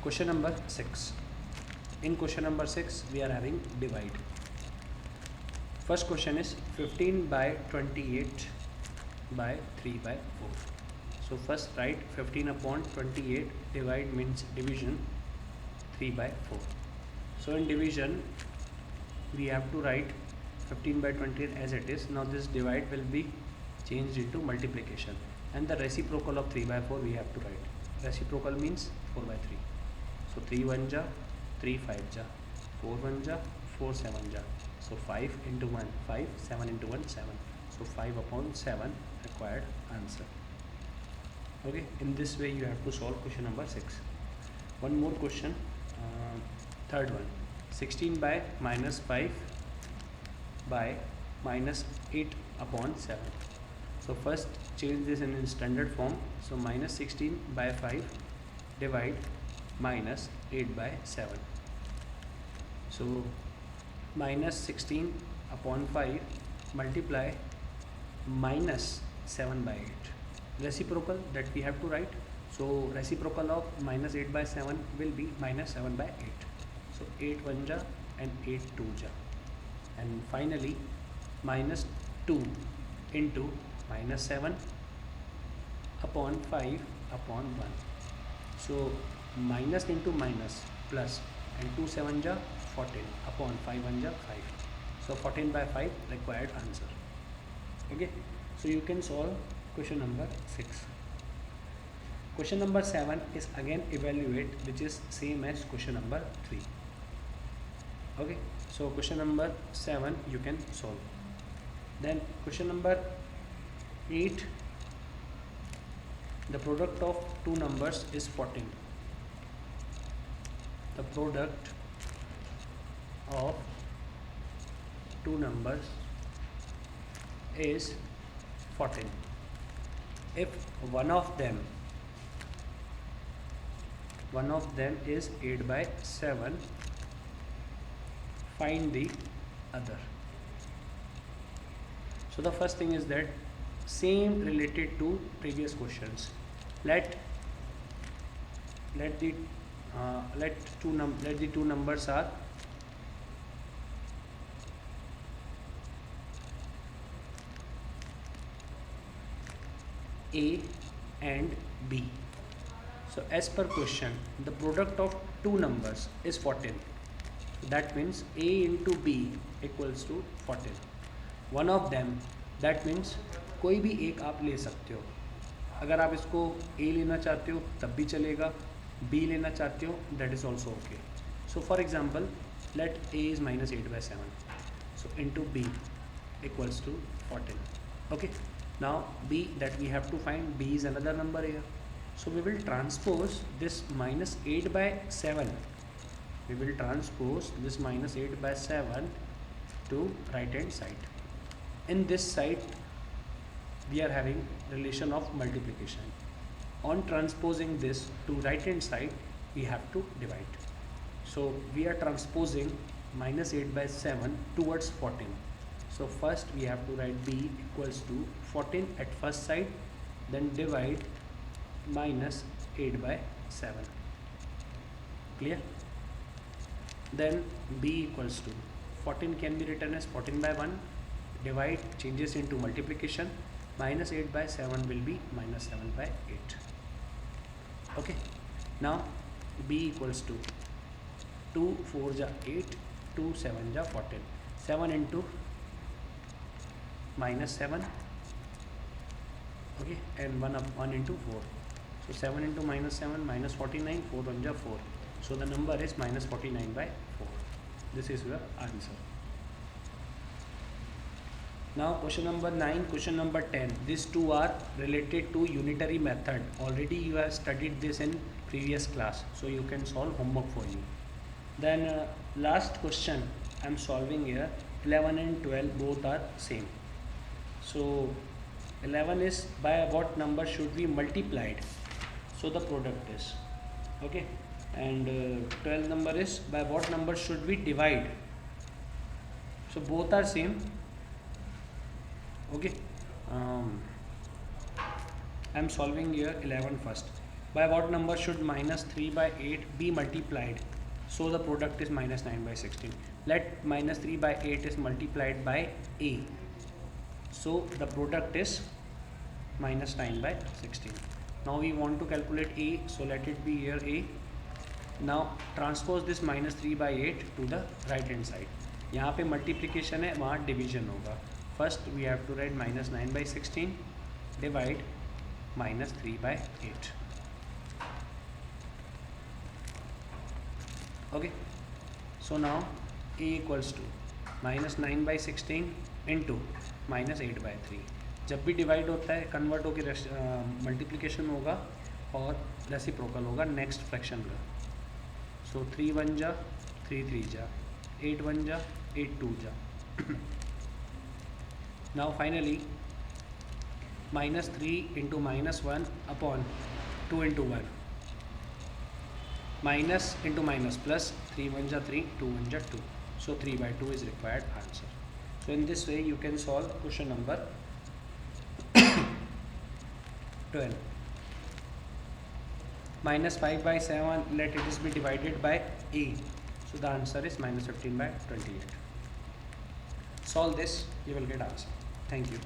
Question number 6. In question number 6 we are having divide. First question is 15 by 28 by 3 by 4. So first write 15 upon 28, divide means division, 3 by 4. So in division we have to write 15 by 28 as it is. Now this divide will be changed into multiplication, and the reciprocal of 3 by 4 we have to write. Reciprocal means 4 by 3. So 3 1 ja, 3 5 ja, 4 1 ja, 4 7 ja. So 5 into 1 5, 7 into 1 7. So 5 upon 7 required answer. Okay, in this way you have to solve question number 6. One more question, third one, 16 by minus 5 by minus 8 upon 7. So first change this in standard form. So minus 16 by 5 divide minus 8 by 7. So minus 16 upon 5 multiply minus 7 by 8. Reciprocal that we have to write. So reciprocal of minus 8 by 7 will be minus 7 by 8. So 8 1 ja and 8 2 ja. And finally minus 2 into minus 7 upon 5 upon 1. So minus into minus plus, and 2 7 ja 14 upon 5 1 ja 5. So 14 by 5 required answer. Okay, so you can solve question number 6. Question number 7 is again evaluate, which is same as question number 3. Okay, so question number 7 you can solve. Then question number 8, the product of two numbers is 14. The product of two numbers is 14. If one of them is 8 by 7, find the other. So the first thing is that same related to previous questions. Let the two numbers are A and B. So as per question, the product of two numbers is 14. That means A into B equals to 14. One of them, that means कोई भी एक आप ले सकते हो. अगर आप इसको A लेना चाहते हो तब भी चलेगा, B लेना चाहते हो that is also okay. So for example, let A is minus 8 by 7. So into B equals to 14. Okay. Now B that we have to find, B is another number here. So we will transpose this minus 8 by 7. We will transpose this minus 8 by 7 to right hand side. In this side we are having relation of multiplication. On transposing this to right hand side we have to divide. So we are transposing minus 8 by 7 towards 14. So first we have to write B equals to 14 at first side, then divide minus 8 by 7. Clear? Then B equals to 14 can be written as 14 by 1, divide changes into multiplication, minus 8 by 7 will be minus 7 by 8. Okay, now B equals to 2 4 ja 8, 2 7 ja 14, 7 into minus 7, okay, and 1 into 4. So 7 into minus 7 minus 49, 4 1 ja 4. So the number is minus 49 by 4. This is your answer. Now question number 9, question number 10. These two are related to unitary method. Already you have studied this in previous class, so you can solve homework for you. Then last question I am solving here. 11 and 12 both are same. So 11 is by what number should be multiplied? So the product is okay, and 12 number is by what number should we divide? So both are same. Okay, I am solving here 11 first. By what number should minus 3 by 8 be multiplied? So the product is minus 9 by 16. Let minus 3 by 8 is multiplied by a. So the product is minus 9 by 16. Now we want to calculate a, so let it be here a. Now transpose this minus 3 by 8 to the right hand side. यहाँ पे multiplication है, वहाँ division होगा. First we have to write minus 9 by 16 divide minus 3 by 8. Okay, so now a equals to minus 9 by 16 into minus 8 by 3. जब भी divide होता है convert होकर मल्टीप्लिकेशन होगा और रेसिप्रोकल होगा नेक्स्ट फ्रैक्शन का. सो 3 1 जा 3 3 जा 8 1 जा 8 2 जा. Now finally minus 3 into minus 1 upon 2 into 1. Minus into minus plus 3 1 ja 3 2 1 ja 2. So 3 by 2 is required answer. So in this way you can solve question number 12. Minus 5 by 7, let it is be divided by a. So the answer is minus 15 by 28. Solve this, you will get answer. Thank you.